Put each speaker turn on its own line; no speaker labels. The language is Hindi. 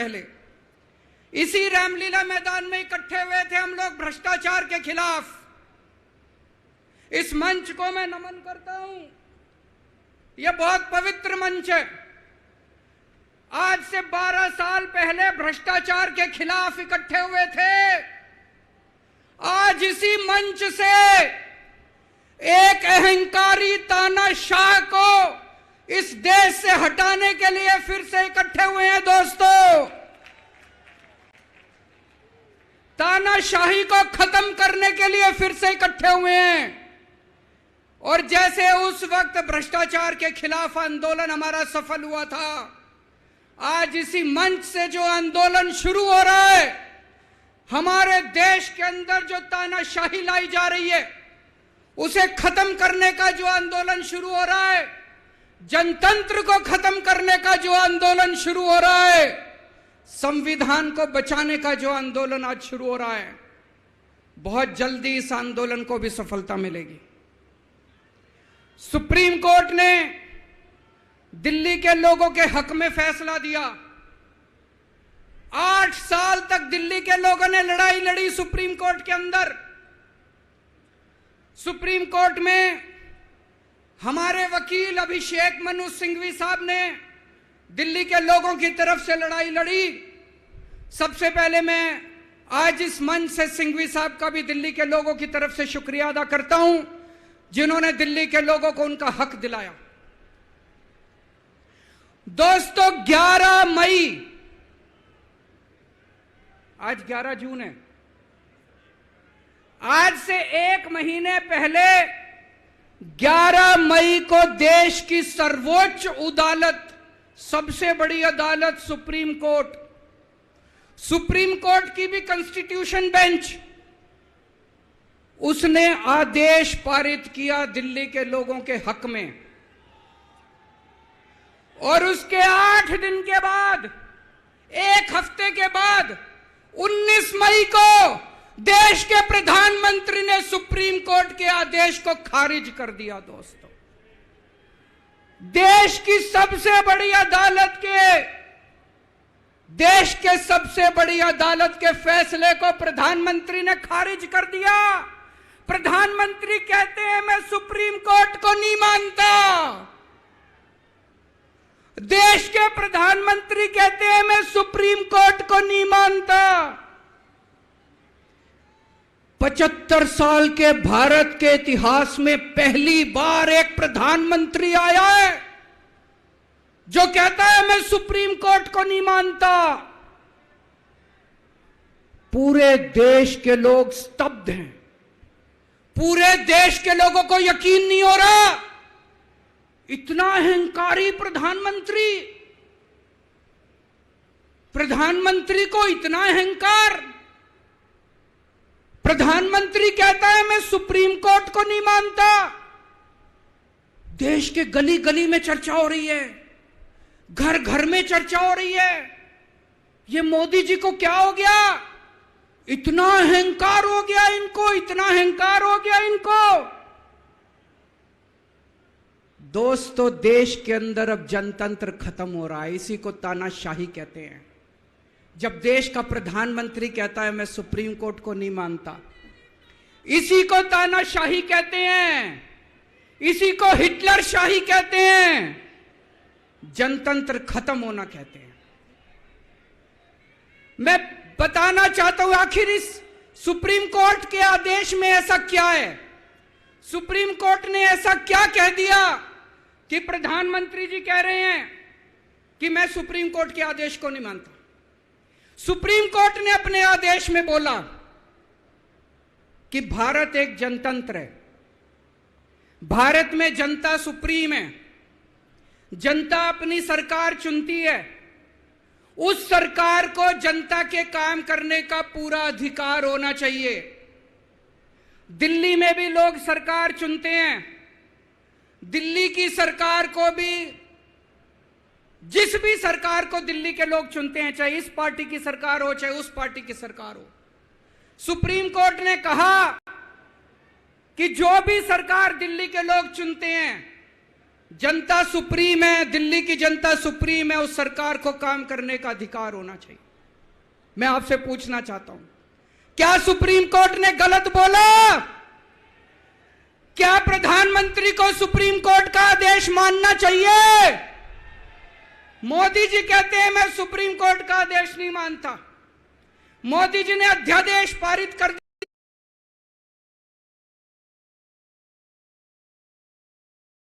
पहले इसी रामलीला मैदान में इकट्ठे हुए थे हम लोग भ्रष्टाचार के खिलाफ। इस मंच को मैं नमन करता हूं, यह बहुत पवित्र मंच है। आज से 12 साल पहले भ्रष्टाचार के खिलाफ इकट्ठे हुए थे। आज इसी मंच से एक अहंकारी तानाशाह को इस देश से हटाने के लिए फिर से इकट्ठे हुए हैं दोस्तों। तानाशाही को खत्म करने के लिए फिर से इकट्ठे हुए हैं। और जैसे उस वक्त भ्रष्टाचार के खिलाफ आंदोलन हमारा सफल हुआ था, आज इसी मंच से जो आंदोलन शुरू हो रहा है, हमारे देश के अंदर जो तानाशाही लाई जा रही है उसे खत्म करने का जो आंदोलन शुरू हो रहा है, जनतंत्र को खत्म करने का जो आंदोलन शुरू हो रहा है, संविधान को बचाने का जो आंदोलन आज शुरू हो रहा है, बहुत जल्दी इस आंदोलन को भी सफलता मिलेगी। सुप्रीम कोर्ट ने दिल्ली के लोगों के हक में फैसला दिया। 8 साल तक दिल्ली के लोगों ने लड़ाई लड़ी सुप्रीम कोर्ट के अंदर। सुप्रीम कोर्ट में हमारे वकील अभिषेक मनु सिंघवी साहब ने दिल्ली के लोगों की तरफ से लड़ाई लड़ी। सबसे पहले मैं आज इस मंच से सिंघवी साहब का भी दिल्ली के लोगों की तरफ से शुक्रिया अदा करता हूं, जिन्होंने दिल्ली के लोगों को उनका हक दिलाया। दोस्तों 11 मई, आज 11 जून है, आज से 1 महीने पहले 11 मई को देश की सर्वोच्च अदालत, सबसे बड़ी अदालत सुप्रीम कोर्ट की भी कॉन्स्टिट्यूशन बेंच, उसने आदेश पारित किया दिल्ली के लोगों के हक में। और उसके 8 दिन के बाद, 1 हफ्ते के बाद 19 मई को देश के प्रधानमंत्री ने सुप्रीम कोर्ट के आदेश को खारिज कर दिया। दोस्तों, देश की सबसे बड़ी अदालत के फैसले को प्रधानमंत्री ने खारिज कर दिया। प्रधानमंत्री कहते हैं मैं सुप्रीम कोर्ट को नहीं मानता। देश के प्रधानमंत्री कहते हैं मैं सुप्रीम कोर्ट को नहीं मानता। 75 साल के भारत के इतिहास में पहली बार एक प्रधानमंत्री आया है जो कहता है मैं सुप्रीम कोर्ट को नहीं मानता। पूरे देश के लोग स्तब्ध हैं। पूरे देश के लोगों को यकीन नहीं हो रहा, इतना अहंकारी प्रधानमंत्री को इतना अहंकार। प्रधानमंत्री कहता है मैं सुप्रीम कोर्ट को नहीं मानता। देश के गली गली में चर्चा हो रही है, घर घर में चर्चा हो रही है, ये मोदी जी को क्या हो गया, इतना अहंकार हो गया इनको, इतना अहंकार हो गया इनको। दोस्तों, देश के अंदर अब जनतंत्र खत्म हो रहा है, इसी को तानाशाही कहते हैं। जब देश का प्रधानमंत्री कहता है मैं सुप्रीम कोर्ट को नहीं मानता, इसी को तानाशाही कहते हैं, इसी को हिटलर शाही कहते हैं, जनतंत्र खत्म होना कहते हैं। मैं बताना चाहता हूं आखिर इस सुप्रीम कोर्ट के आदेश में ऐसा क्या है। सुप्रीम कोर्ट ने ऐसा क्या कह दिया कि प्रधानमंत्री जी कह रहे हैं कि मैं सुप्रीम कोर्ट के आदेश को नहीं मानता। सुप्रीम कोर्ट ने अपने आदेश में बोला कि भारत एक जनतंत्र है, भारत में जनता सुप्रीम है, जनता अपनी सरकार चुनती है, उस सरकार को जनता के काम करने का पूरा अधिकार होना चाहिए। दिल्ली में भी लोग सरकार चुनते हैं, दिल्ली की सरकार को भी, जिस भी सरकार को दिल्ली के लोग चुनते हैं, चाहे इस पार्टी की सरकार हो चाहे उस पार्टी की सरकार हो, सुप्रीम कोर्ट ने कहा कि जो भी सरकार दिल्ली के लोग चुनते हैं जनता सुप्रीम है, दिल्ली की जनता सुप्रीम है, उस सरकार को काम करने का अधिकार होना चाहिए। मैं आपसे पूछना चाहता हूं, क्या सुप्रीम कोर्ट ने गलत बोला? क्या प्रधानमंत्री को सुप्रीम कोर्ट का आदेश मानना चाहिए? मोदी जी कहते हैं मैं सुप्रीम कोर्ट का आदेश नहीं मानता। मोदी जी ने अध्यादेश पारित कर